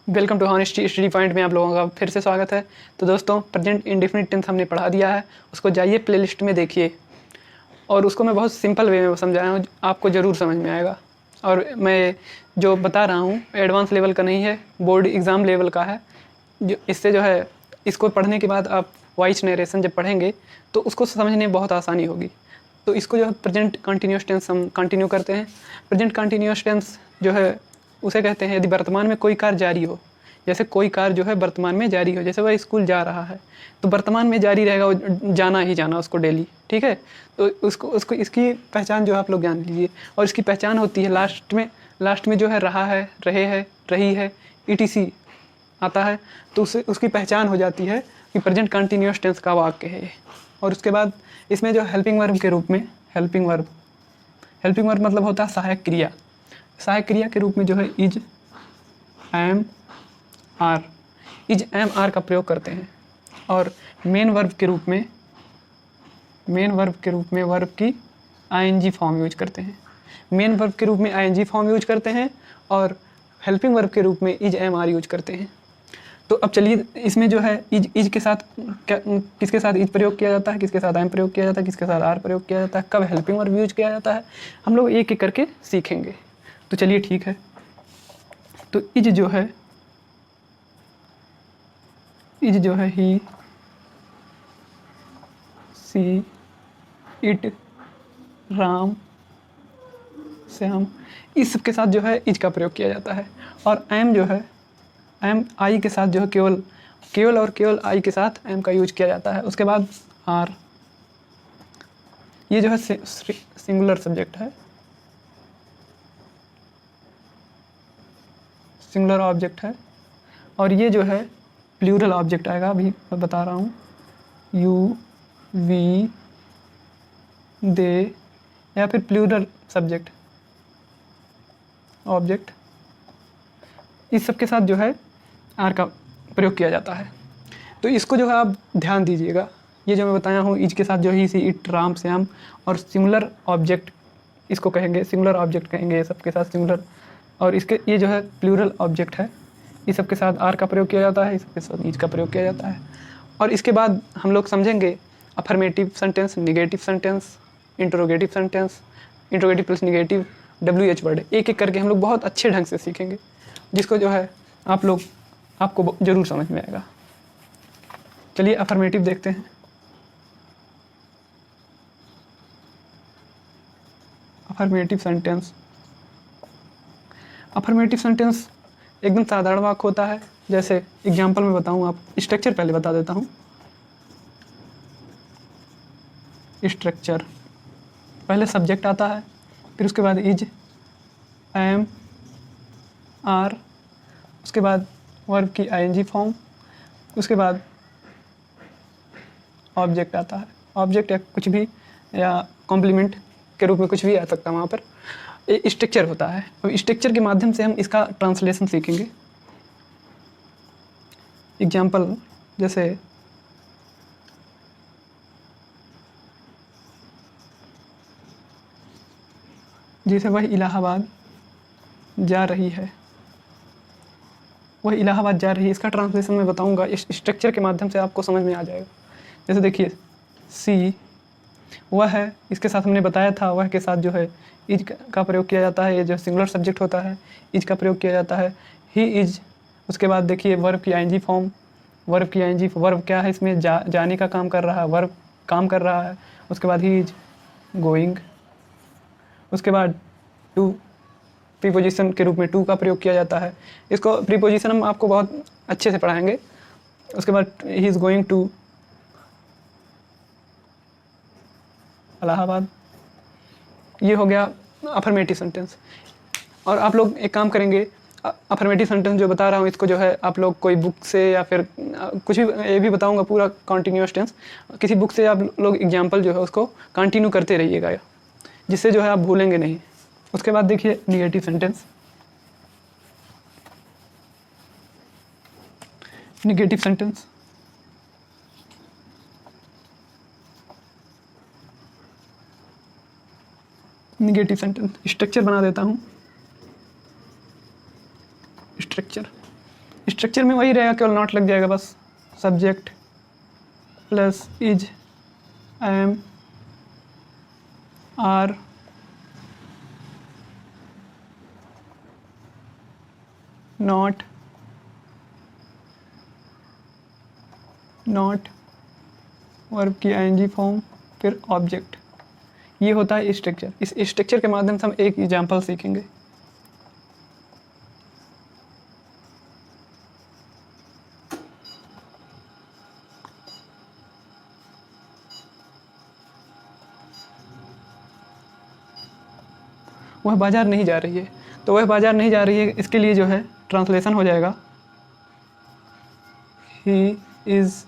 Welcome to honesty study point में आप लोगों का फिर से स्वागत है। तो दोस्तों, प्रेजेंट इंडेफिनिट टेंस हमने पढ़ा दिया है, उसको जाइए प्लेलिस्ट में देखिए और उसको मैं बहुत सिंपल वे में समझाया हूँ, आपको ज़रूर समझ में आएगा। और मैं जो बता रहा हूँ एडवांस लेवल का नहीं है, बोर्ड एग्ज़ाम लेवल का है। जो इससे जो है इसको पढ़ने के बाद आप वॉइस नरेशन जब पढ़ेंगे तो उसको समझने में बहुत आसानी होगी। तो इसको जो है प्रेजेंट कंटिन्यूस टेंस हम कंटिन्यू करते हैं। प्रेजेंट कंटिन्यूस टेंस जो है उसे कहते हैं यदि वर्तमान में कोई कार्य जारी हो। जैसे कोई कार्य जो है वर्तमान में जारी हो, जैसे वह स्कूल जा रहा है तो वर्तमान में जारी रहेगा, वो जाना ही जाना उसको डेली, ठीक है। तो उसको उसको इसकी पहचान जो है आप लोग जान लीजिए। और इसकी पहचान होती है लास्ट में जो है रहा है, रहे है, रही है, ETC आता है तो उसकी पहचान हो जाती है कि प्रेजेंट कंटिन्यूस टेंस का वाक्य है। और उसके बाद इसमें जो हेल्पिंग वर्ब के रूप में हेल्पिंग वर्ब मतलब होता है सहायक क्रिया। सहायक क्रिया के रूप में जो है is, am, are, is am are का प्रयोग करते हैं। और मेन वर्ब के रूप में वर्ब की ING फॉर्म यूज करते हैं। मेन वर्ब के रूप में ING फॉर्म यूज करते हैं और हेल्पिंग वर्ब के रूप में इज एम आर यूज करते हैं। तो अब चलिए इसमें जो है इज के साथ किसके साथ इज प्रयोग किया जाता है, किसके साथ एम प्रयोग किया जाता है, किसके साथ आर प्रयोग किया जाता है, कब हेल्पिंग वर्ब यूज किया जाता है, हम लोग एक एक करके सीखेंगे। तो चलिए ठीक है। तो इज जो है ही, सी, इट, राम, श्याम, इस सब के साथ जो है इज का प्रयोग किया जाता है। और एम जो है एम आई के साथ जो है केवल आई के साथ एम का यूज किया जाता है। उसके बाद आर, ये जो है सिंगुलर सब्जेक्ट है, सिंगुलर ऑब्जेक्ट है। और ये जो है प्लूरल ऑब्जेक्ट आएगा, अभी मैं बता रहा हूँ, यू, वी, दे, या फिर प्लूरल सब्जेक्ट ऑब्जेक्ट, इस सब के साथ जो है आर का प्रयोग किया जाता है। तो इसको जो है आप ध्यान दीजिएगा। ये जो मैं बताया हूँ इज के साथ जो ही, सी, इट, राम, श्याम, और सिंगुलर ऑब्जेक्ट इसको कहेंगे, सिंगुलर ऑब्जेक्ट कहेंगे, ये सब के साथ सिंगुलर। और इसके ये जो है प्लूरल ऑब्जेक्ट है, इस सब के साथ आर का प्रयोग किया जाता है, इस सब के साथ इज का प्रयोग किया जाता है। और इसके बाद हम लोग समझेंगे affirmative sentence, negative sentence, interrogative sentence, interrogative plus negative, WH word, एक एक करके हम लोग बहुत अच्छे ढंग से सीखेंगे, जिसको जो है आपको ज़रूर समझ में आएगा। चलिए अफर्मेटिव देखते हैं। अफर्मेटिव सेंटेंस एकदम साधारण वाक्य होता है। जैसे एग्जाम्पल में बताऊँ, आप स्ट्रक्चर पहले बता देता हूँ। स्ट्रक्चर पहले सब्जेक्ट आता है, फिर उसके बाद इज, एम, आर, उसके बाद वर्ब की ING फॉर्म, उसके बाद ऑब्जेक्ट आता है। ऑब्जेक्ट या कुछ भी, या कॉम्प्लीमेंट के रूप में कुछ भी आ सकता है वहाँ पर। ये स्ट्रक्चर होता है। अब स्ट्रक्चर के माध्यम से हम इसका ट्रांसलेशन सीखेंगे। एग्जाम्पल जैसे वह इलाहाबाद जा रही है, इसका ट्रांसलेशन मैं बताऊंगा। इस स्ट्रक्चर के माध्यम से आपको समझ में आ जाएगा। जैसे देखिए, सी, वह है, इसके साथ हमने बताया था वह के साथ जो है इज का प्रयोग किया जाता है। ये जो सिंगुलर सब्जेक्ट होता है इज का प्रयोग किया जाता है। ही इज, उसके बाद देखिए वर्ब की ING फॉर्म, वर्ब क्या है इसमें, जाने का काम कर रहा है, वर्ब काम कर रहा है। उसके बाद ही इज गोइंग, उसके बाद टू, प्रीपोजिशन के रूप में टू का प्रयोग किया जाता है। इसको प्रीपोजिशन हम आपको बहुत अच्छे से पढ़ाएंगे। उसके बाद ही इज़ गोइंग टू इलाहाबाद। ये हो गया अफर्मेटिव सेंटेंस। और आप लोग एक काम करेंगे, अफर्मेटिव सेंटेंस जो बता रहा हूँ इसको जो है आप लोग कोई बुक से या फिर कुछ भी, ये भी बताऊँगा पूरा कॉन्टिन्यूस टेंस, किसी बुक से आप लोग एग्जाम्पल जो है उसको कंटिन्यू करते रहिएगा, जिससे जो है आप भूलेंगे नहीं। उसके बाद देखिए negative sentence. Negative sentence structure बना देता हूँ। स्ट्रक्चर स्ट्रक्चर में वही रहेगा, केवल नॉट लग जाएगा बस। Subject plus is am are not verb की आईएनजी फॉर्म, फिर ऑब्जेक्ट। ये होता है स्ट्रक्चर। इस स्ट्रक्चर के माध्यम से हम एक एग्जांपल सीखेंगे। वह बाजार नहीं जा रही है, तो वह बाजार नहीं जा रही है, इसके लिए जो है ट्रांसलेशन हो जाएगा ही इज़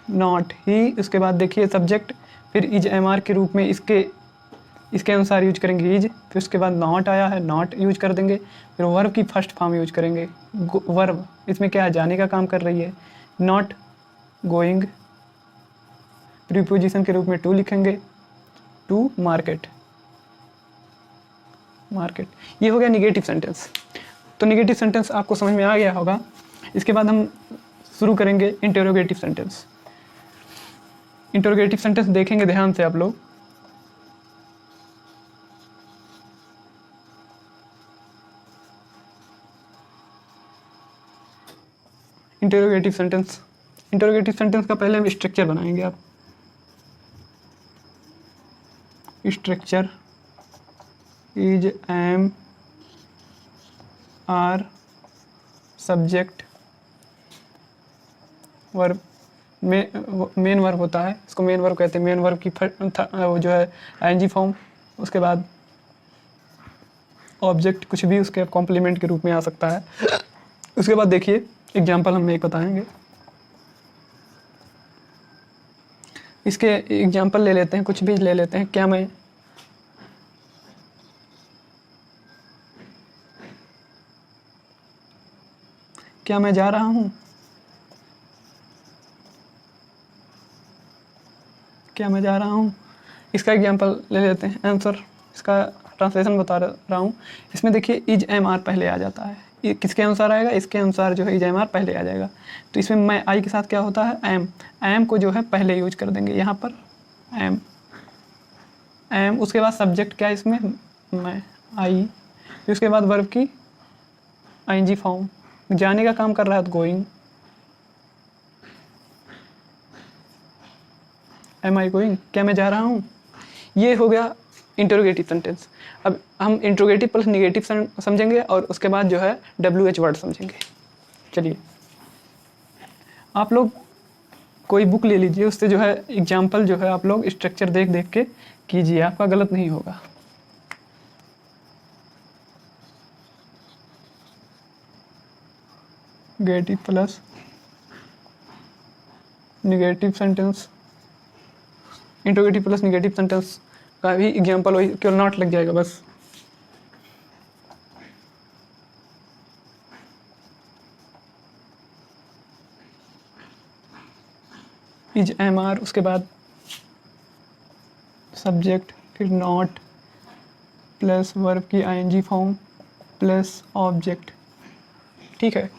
नॉट। ही, उसके बाद देखिए सब्जेक्ट, फिर इज एम आर के रूप में इसके अनुसार यूज करेंगे इज, फिर उसके बाद नॉट आया है, नॉट यूज कर देंगे, फिर वर्ब की फर्स्ट फॉर्म यूज करेंगे वर्ब। इसमें क्या है, जाने का काम कर रही है, नॉट गोइंग। प्रीपोजिशन के रूप में टू लिखेंगे, टू मार्केट। ये हो गया निगेटिव सेंटेंस। तो निगेटिव सेंटेंस आपको समझ में आ गया होगा। इसके बाद हम शुरू करेंगे इंटरोगेटिव सेंटेंस। इंटरोगेटिव सेंटेंस देखेंगे ध्यान से आप लोग। इंटरोगेटिव सेंटेंस का पहले हम स्ट्रक्चर बनाएंगे। आप structure is am are subject verb, main verb होता है, इसको मेन वर्ब कहते हैं। मेन वर्ब की वो जो है आईएनजी फॉर्म, उसके बाद ऑब्जेक्ट कुछ भी उसके कॉम्प्लीमेंट के रूप में आ सकता है। उसके बाद देखिए एग्जांपल हम एक बताएंगे। इसके एग्जांपल ले लेते हैं, कुछ भी ले लेते हैं। क्या मैं जा रहा हूँ, क्या मैं जा रहा हूँ, इसका एग्जांपल ले लेते हैं। आंसर, इसका ट्रांसलेशन बता रहा हूँ। इसमें देखिए इज एम आर पहले आ जाता है। ये किसके अनुसार आएगा, इसके अनुसार जो है इज एम आर पहले आ जाएगा। तो इसमें मैं आई के साथ क्या होता है, एम को जो है पहले यूज कर देंगे यहाँ पर, एम। उसके बाद सब्जेक्ट क्या है इसमें, मैं, आई। फिर उसके बाद वर्ब की आईएनजी फॉर्म, जाने का काम कर रहा है तो गोइंग, एम आई गोइंग, क्या मैं जा रहा हूँ। ये हो गया इंटरोगेटिव सेंटेंस। अब हम इंटरोगेटिव प्लस निगेटिव समझेंगे और उसके बाद जो है WH वर्ड समझेंगे। चलिए आप लोग कोई बुक ले लीजिए, उससे जो है एग्जाम्पल जो है आप लोग स्ट्रक्चर देख देख के कीजिए, आपका गलत नहीं होगा। गेटिव plus negative sentence, interrogative plus negative sentence का भी एग्जाम्पल वही, केवल नॉट लग जाएगा बस। इज एम आर, उसके बाद सब्जेक्ट, फिर नॉट प्लस वर्ब की आईएनजी फॉर्म प्लस ऑब्जेक्ट। ठीक है,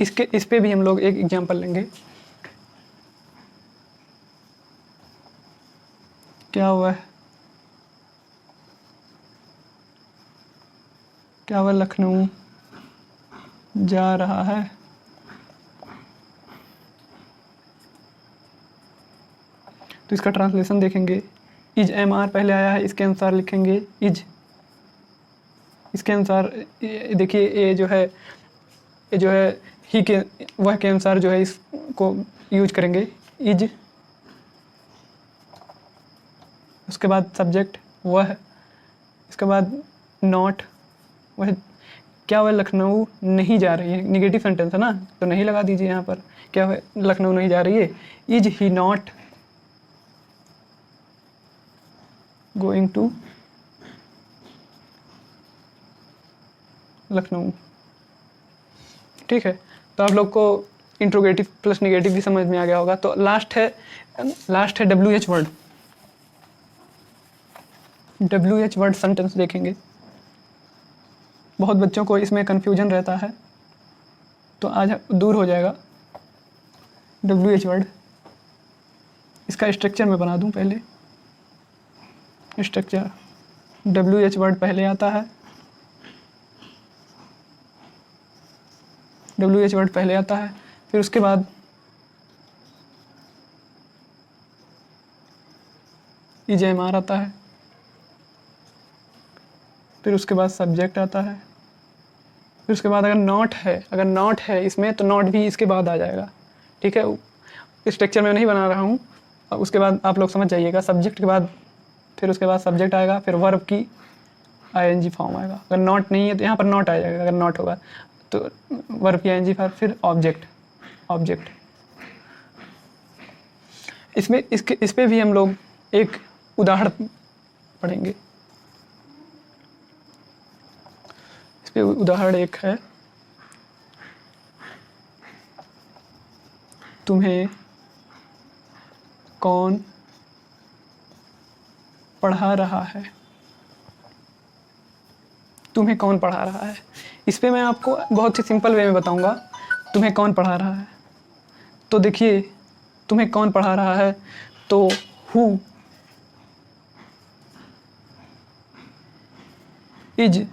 इस पे भी हम लोग एक एग्जांपल लेंगे। क्या हुआ है, क्या वह लखनऊ जा रहा है। तो इसका ट्रांसलेशन देखेंगे। इज एम आर पहले आया है, इसके अनुसार लिखेंगे इज। इसके अनुसार देखिए ये जो है ही के वह के अनुसार जो है इसको यूज करेंगे इज। उसके बाद सब्जेक्ट वह, इसके बाद नॉट, वह, क्या वह लखनऊ नहीं जा रही है। निगेटिव सेंटेंस है ना, तो नहीं लगा दीजिए यहाँ पर, क्या वह लखनऊ नहीं जा रही है। Is he not going to Lucknow. ठीक है, तो आप लोग को इंट्रोगेटिव प्लस निगेटिव भी समझ में आ गया होगा। तो लास्ट है WH word. WH word sentence देखेंगे। बहुत बच्चों को इसमें कन्फ्यूजन रहता है। तो आज दूर हो जाएगा WH वर्ड। इसका स्ट्रक्चर मैं बना दूं पहले। स्ट्रक्चर WH वर्ड पहले आता है, WH वर्ड पहले आता है, फिर उसके बाद EJMR आता है, फिर उसके बाद सब्जेक्ट आता है, फिर उसके बाद अगर नॉट है इसमें तो नॉट भी इसके बाद आ जाएगा। ठीक है, स्ट्रक्चर मैं नहीं बना रहा हूँ, उसके बाद आप लोग समझ जाइएगा। सब्जेक्ट के बाद फिर उसके बाद सब्जेक्ट आएगा, फिर वर्ब की ING फॉर्म आएगा। अगर नॉट नहीं है तो यहाँ पर नॉट आ जाएगा, अगर नॉट होगा तो वर्ब की ING फॉर्म, फिर ऑब्जेक्ट। इसमें इस पे भी हम लोग एक उदाहरण पढ़ेंगे। इस पे उदाहरण एक है, तुम्हें कौन पढ़ा रहा है? तुम्हें कौन पढ़ा रहा है? इस पे मैं आपको बहुत ही सिंपल वे में बताऊंगा। तुम्हें कौन पढ़ा रहा है? तो देखिए, तुम्हें कौन पढ़ा रहा है, तो who is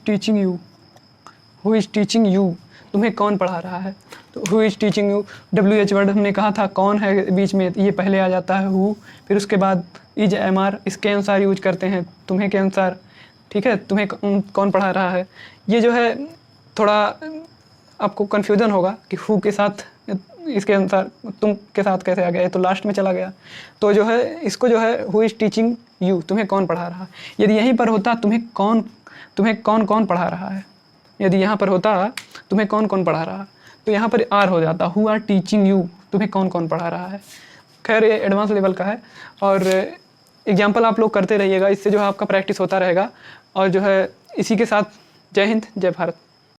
teaching you? Who is teaching you? तुम्हें कौन पढ़ा रहा है? तो who is teaching you, WH word हमने कहा था कौन है बीच में, ये पहले आ जाता है हु, फिर उसके बाद EJMR इसके अनुसार यूज करते हैं, तुम्हें के अनुसार। ठीक है, तुम्हें कौन पढ़ा रहा है। ये जो है थोड़ा आपको कन्फ्यूजन होगा कि हु के साथ इसके अनुसार तुम के साथ कैसे आ गया, तो लास्ट में चला गया। तो जो है इसको जो है हु इज टीचिंग यू, तुम्हें कौन पढ़ा रहा है। यदि यहीं पर होता तुम्हें कौन पढ़ा रहा है, यदि यहाँ पर होता तुम्हें कौन पढ़ा रहा, तो यहाँ पर आर हो जाता, हु आर टीचिंग यू, तुम्हें कौन पढ़ा रहा है। खैर ये एडवांस लेवल का है, और एग्जाम्पल आप लोग करते रहिएगा, इससे जो है आपका प्रैक्टिस होता रहेगा। और जो है इसी के साथ जय हिंद, जय भारत।